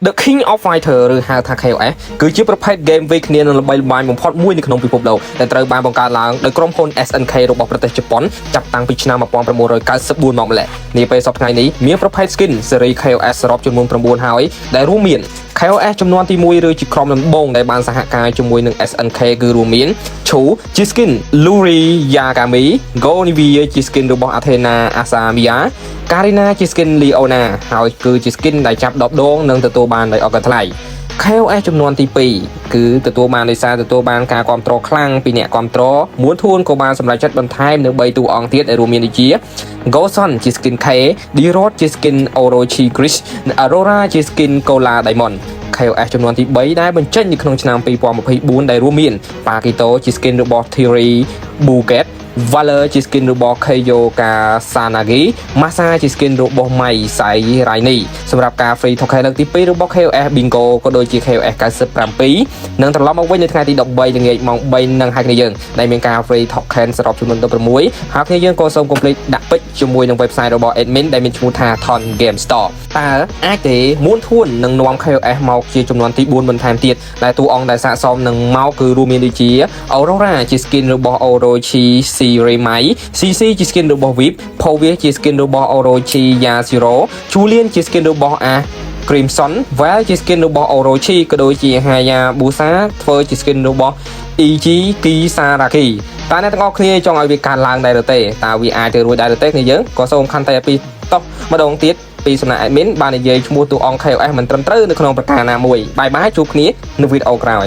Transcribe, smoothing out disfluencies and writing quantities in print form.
The King of Fighter ឬហៅថា KOF គឺជាប្រភេទ game វេគ្នានឹងល្បីល្បាញបំផុតមួយនៅក្នុងពិភពលោកដែលត្រូវបានបង្កើតឡើងដោយក្រុមហ៊ុន SNK របស់ប្រទេសជប៉ុនចាប់តាំងពីឆ្នាំ1994មកម្ល៉េះនាពេលសប្តាហ៍នេះមានប្រភេទ skin ស៊េរី KOF សរុបចំនួន9ហើយដែលរួមមាន KOF ចំនួនទី1ឬជាក្រុមដំបូងដែលបានសហការជាមួយនឹង SNK គឺរួមមាន Chu ជា skin Luri Yagami Gonivia ជា skin របស់ Athena Asamiya Karina ជា skin Leona ហើយគឺជា skin ដែលចាប់10ដងនិងទទួលបានដោយអកថ្លៃ KOF ចំនួនទី2គឺទទួលបានដោយសារទទួលបានការគាំទ្រខ្លាំងពីអ្នកគាំទ្រមួនធួនក៏បានសម្រេចចិត្តបន្ថែមនៅ3តួអង្គទៀតដែលរួមមានដូចជា Goson ជា skin K D-Rod ជា skin Orochi Grish និង Aurora ជា skin Cola Diamond KOF ចំនួនទី3ដែលបញ្ចេញនៅក្នុងឆ្នាំ2024ដែលរួមមាន Pakito ជា skin របស់ Thierry Bouquet Valor ជា skin របស់ Keiyo Kasanagi Masa ជា skin របស់ Mai Sai Raini សម្រាប់ការ free token លើកទី2របស់ KOF Bingo ក៏ដូចជា KOF 97នឹងត្រឡប់មកវិញនៅថ្ងៃទី13ល្ងាចម៉ោង3នឹងហើយគ្នាយើងដែលមានការ free token សរុបចំនួន16ហើយគ្នាយើងក៏សូម complete ដាក់ពេជ្រជាមួយនឹង website របស់ admin ដែលមានឈ្មោះថា Thon Game Store តើអាចទេមួនធួននឹងនាំ KOF មកជាចំនួនទី4បន្ថែមទៀតដែលតួអង្គដែលស័ក្តិសមនឹងមកគឺរួមមានដូចជា Aurora ជា skin របស់ Orochi Remai CC ជា skin របស់ VIP Povia ជា skin របស់ Orochi Yashiro Julian ជា skin របស់ Crimson Val ជា skin របស់ Orochi ក៏ដូចជា Hayabusa ធ្វើជា skin របស់ Ichi Kisaraki តើអ្នកទាំងអស់គ្នាចង់ឲ្យវាកើតឡើងដែរឬទេតើវាអាចទៅរួចដែរឬទេគ្នាយើងក៏សូមខន្តីពីតោះម្ដងទៀតពីសំណាក់ admin បាននិយាយឈ្មោះតួអង្គ KOF មិនត្រឹមត្រូវនៅក្នុងប្រការណាមួយបាយបាយជួបគ្នានៅវីដេអូក្រោយ